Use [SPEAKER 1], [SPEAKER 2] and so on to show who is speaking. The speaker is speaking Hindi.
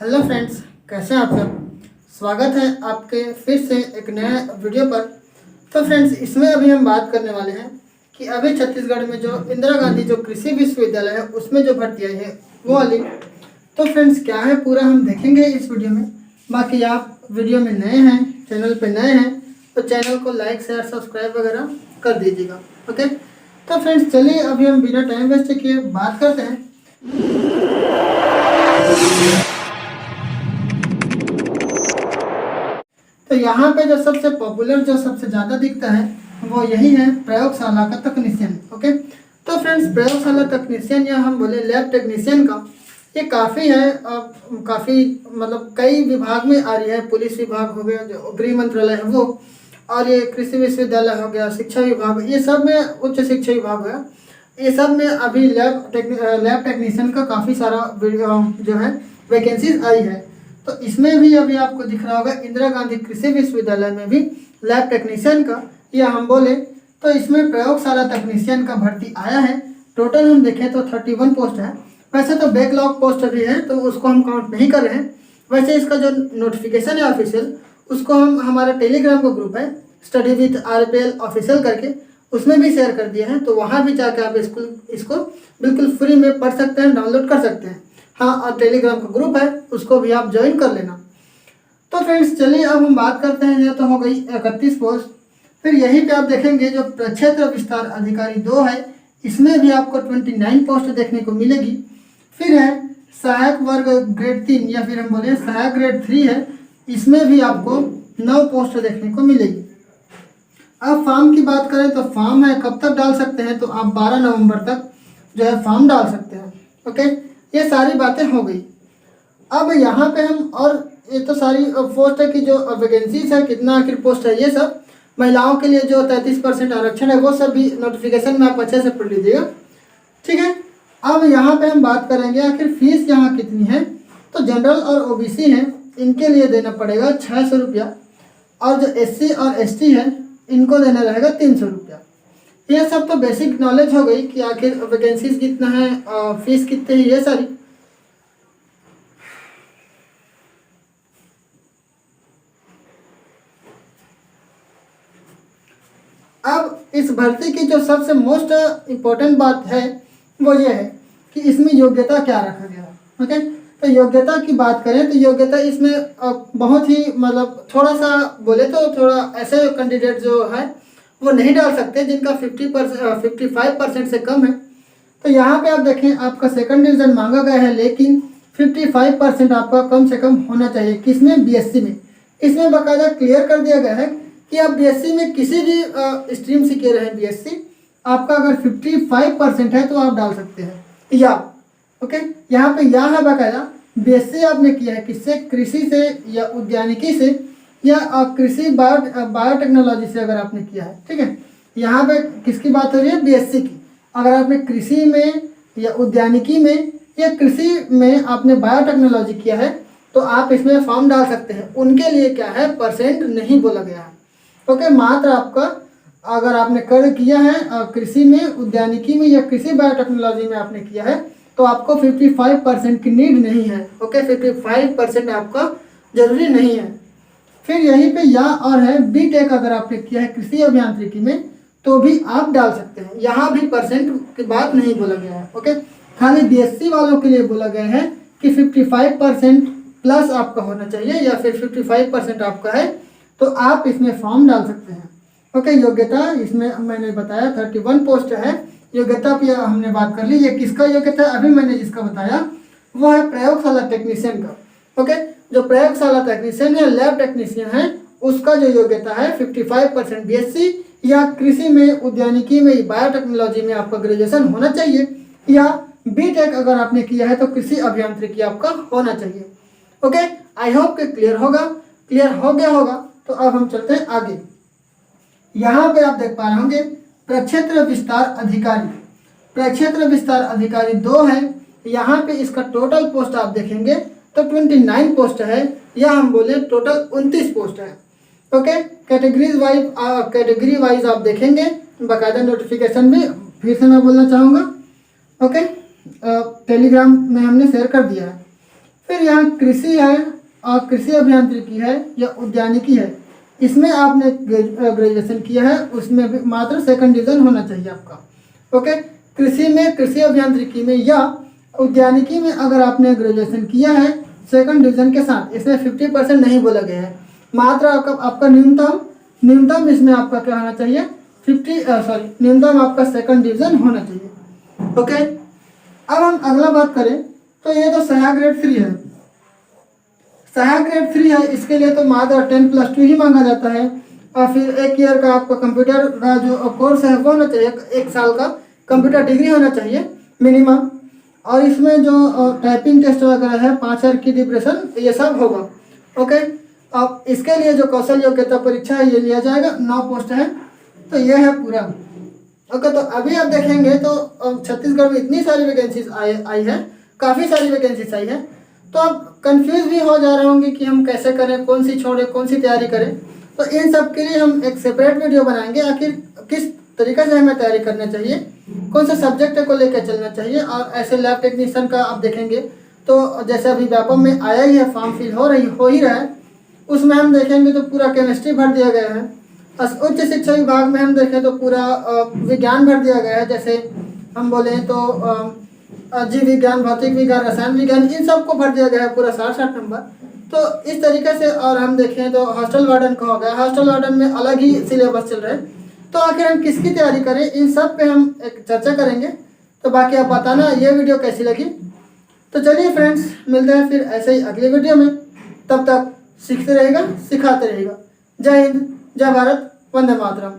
[SPEAKER 1] हेलो फ्रेंड्स, कैसे हैं आप सब। स्वागत है आपके फिर से एक नए वीडियो पर। तो फ्रेंड्स, इसमें अभी हम बात करने वाले हैं कि अभी छत्तीसगढ़ में जो इंदिरा गांधी जो कृषि विश्वविद्यालय है उसमें जो भर्ती आई है वो वाली। तो फ्रेंड्स, क्या है पूरा हम देखेंगे इस वीडियो में। बाकी आप वीडियो में नए हैं, चैनल पर नए हैं तो चैनल को लाइक शेयर सब्सक्राइब वगैरह कर दीजिएगा। ओके, तो फ्रेंड्स चलिए अभी हम बिना टाइम वेस्ट किए बात करते हैं। तो यहाँ पे जो सबसे पॉपुलर जो सबसे ज़्यादा दिखता है वो यही है, प्रयोगशाला का तकनीशियन। ओके, तो फ्रेंड्स प्रयोगशाला तकनीशियन या हम बोले लैब टेक्नीशियन का ये काफ़ी है, काफ़ी मतलब कई विभाग में आ रही है। पुलिस विभाग हो गया, जो गृह मंत्रालय है वो, और ये कृषि विश्वविद्यालय हो गया, शिक्षा विभाग, ये सब में, उच्च शिक्षा विभाग हो गया, ये सब में अभी लैब टेक्नीशियन का काफ़ी सारा जो है वैकेंसीज आई है। तो इसमें भी अभी आपको दिख रहा होगा इंदिरा गांधी कृषि विश्वविद्यालय में भी लैब टेक्नीशियन का, या हम बोले तो इसमें प्रयोगशाला तकनीशियन का भर्ती आया है। टोटल हम देखें तो 31 पोस्ट है। वैसे तो बैकलॉग पोस्ट भी है तो उसको हम काउंट नहीं कर रहे हैं। वैसे इसका जो नोटिफिकेशन है ऑफिशियल, उसको हम हमारा टेलीग्राम का ग्रुप है स्टडी विथ RPL ऑफिशियल करके, उसमें भी शेयर कर दिया है। तो वहाँ भी जाकर आप इसको बिल्कुल फ्री में पढ़ सकते हैं, डाउनलोड कर सकते हैं। हाँ, और टेलीग्राम का ग्रुप है, उसको भी आप ज्वाइन कर लेना। तो फ्रेंड्स चलिए अब हम बात करते हैं। ये तो हो गई 31 पोस्ट। फिर यहीं पे आप देखेंगे जो प्रक्षेत्र विस्तार अधिकारी 2 है, इसमें भी आपको 29 पोस्ट देखने को मिलेगी। फिर है सहायक वर्ग ग्रेड 3 या फिर हम बोले सहायक ग्रेड 3 है, इसमें भी आपको 9 पोस्ट देखने को मिलेगी। अब फॉर्म की बात करें तो फॉर्म है कब तक डाल सकते हैं, तो आप 12 नवंबर तक जो है फॉर्म डाल सकते हैं। ओके, ये सारी बातें हो गई। अब यहाँ पे हम, और ये तो सारी पोस्ट है कि जो वैकेंसीज है, कितना आखिर पोस्ट है, ये सब महिलाओं के लिए जो 33% आरक्षण है वो सब भी नोटिफिकेशन में आप अच्छे से पढ़ लीजिएगा, ठीक है। अब यहाँ पे हम बात करेंगे आखिर फीस यहाँ कितनी है। तो जनरल और OBC हैं, इनके लिए देना पड़ेगा 600 रुपया, और जो SC और ST है इनको देना रहेगा 300 रुपया। ये सब तो बेसिक नॉलेज हो गई कि आखिर वैकेंसीज कितना है, फीस कितनी है, ये सारी। अब इस भर्ती की जो सबसे मोस्ट इम्पोर्टेंट बात है वो ये है कि इसमें योग्यता क्या रखा गया है। ओके, तो योग्यता की बात करें तो योग्यता इसमें बहुत ही मतलब थोड़ा सा बोले तो थोड़ा ऐसे कैंडिडेट जो है वो नहीं डाल सकते जिनका 55% से कम है। तो यहाँ पे आप देखें आपका सेकंड डिवीजन मांगा गया है, लेकिन 55% आपका कम से कम होना चाहिए। किसमें? BSc में। इसमें बाकायदा क्लियर कर दिया गया है कि आप BSc में किसी भी स्ट्रीम से किए रहे BSc, आपका अगर 55% है तो आप डाल सकते हैं या। ओके, यहाँ पे या है बाकायदा, BSc आपने किया है किससे? कृषि से या उद्यानिकी से या कृषि बायोटेक्नोलॉजी से अगर आपने किया है, ठीक है। यहाँ पे किसकी बात हो रही है? BSc की। अगर आपने कृषि में या उद्यानिकी में या कृषि में आपने बायोटेक्नोलॉजी किया है तो आप इसमें फॉर्म डाल सकते हैं। उनके लिए क्या है, परसेंट नहीं बोला गया है। ओके, मात्र आपका अगर आपने किया है कृषि में, उद्यानिकी में या कृषि बायोटेक्नोलॉजी में आपने किया है तो आपको 55% की नीड नहीं है। ओके, 55% आपका जरूरी नहीं है। फिर यहीं पे या और है B.Tech अगर आपने किया है कृषि अभियांत्रिकी में तो भी आप डाल सकते हैं। यहाँ भी परसेंट की बात नहीं बोला गया है। ओके, खाली BSc वालों के लिए बोला गया है कि 55% प्लस आपका होना चाहिए, या फिर 55% आपका है तो आप इसमें फॉर्म डाल सकते हैं। ओके, योग्यता इसमें मैंने बताया 31 पोस्ट है। योग्यता की हमने बात कर ली। ये किसका योग्यता है? अभी मैंने जिसका बताया वो है प्रयोगशाला टेक्नीशियन का। ओके, जो प्रयोगशाला टेक्नीशियन है, लैब टेक्नीशियन है, उसका जो योग्यता है 55% BSc या कृषि में, उद्यानिकी में, बायोटेक्नोलॉजी में आपका ग्रेजुएशन होना चाहिए, या B.Tech अगर आपने किया है तो कृषि अभियांत्रिकी आपका होना चाहिए। ओके, आई होप कि क्लियर हो गया होगा। तो अब हम चलते हैं आगे। यहाँ पे आप देख पा रहे होंगे प्रक्षेत्र विस्तार अधिकारी। प्रक्षेत्र विस्तार अधिकारी 2 है। यहाँ पे इसका टोटल पोस्ट आप देखेंगे तो 29 पोस्ट है, या हम बोले टोटल 29 पोस्ट है। ओके, कैटेगरी वाइज आप देखेंगे, बाकायदा नोटिफिकेशन भी फिर से मैं बोलना चाहूँगा। ओके, टेलीग्राम में हमने शेयर कर दिया है। फिर यहाँ कृषि है और कृषि अभियांत्रिकी है या उद्यानिकी है, इसमें आपने ग्रेजुएशन किया है, उसमें भी मात्र सेकंड डिवीजन होना चाहिए आपका। ओके, कृषि में, कृषि अभियांत्रिकी में या उद्यानिकी में अगर आपने ग्रेजुएशन किया है सेकंड डिवीजन के साथ, इसमें 50% नहीं बोला गया है, मात्र आपका न्यूनतम इसमें आपका क्या होना चाहिए, न्यूनतम आपका सेकंड डिवीजन होना चाहिए। ओके, अब हम अगला बात करें तो ये तो सहायक ग्रेड 3 है। सहायक ग्रेड 3 है, इसके लिए तो मात्र 10+2 ही मांगा जाता है और फिर 1 ईयर का आपका कंप्यूटर का जो कोर्स है वो होना चाहिए, 1 साल का कंप्यूटर डिग्री होना चाहिए मिनिमम। और इसमें जो टाइपिंग टेस्ट वगैरह है, 5 ईयर की डिप्रेशन, ये सब होगा। ओके, अब इसके लिए जो कौशल योग्यता परीक्षा है ये लिया जाएगा, 9 पोस्ट है, तो ये है पूरा। ओके, तो अभी आप देखेंगे तो छत्तीसगढ़ में इतनी सारी वैकेंसीज आई है, काफ़ी सारी वैकेंसीज आई है, तो आप कंफ्यूज भी हो जा रहे होंगे कि हम कैसे करें, कौन सी छोड़ें, कौन सी तैयारी करें। तो इन सब के लिए हम एक सेपरेट वीडियो बनाएंगे, आखिर किस तरीके से हमें तैयारी करना चाहिए, कौन से सब्जेक्ट को लेकर चलना चाहिए। और ऐसे लैब टेक्नीशियन का आप देखेंगे तो जैसे अभी व्यापम में आया ही है, फॉर्म फिल हो ही रहा है, उसमें हम देखेंगे तो पूरा केमिस्ट्री भर दिया गया है। उच्च शिक्षा विभाग में हम देखें तो पूरा विज्ञान भर दिया गया है, जैसे हम बोले तो जीव विज्ञान, भौतिक विज्ञान, रसायन विज्ञान, इन सब को भर दिया गया है पूरा 60 नंबर। तो इस तरीके से, और हम देखें तो हॉस्टल वार्डन का हो गया, हॉस्टल वार्डन में अलग ही सिलेबस चल रहा है। तो आखिर हम किसकी तैयारी करें, इन सब पे हम एक चर्चा करेंगे। तो बाकी आप बताना ये वीडियो कैसी लगी। तो चलिए फ्रेंड्स, मिलते हैं फिर ऐसे ही अगली वीडियो में, तब तक सीखते रहेगा, सिखाते रहेगा। जय हिंद, जय भारत, वंदे मातरम।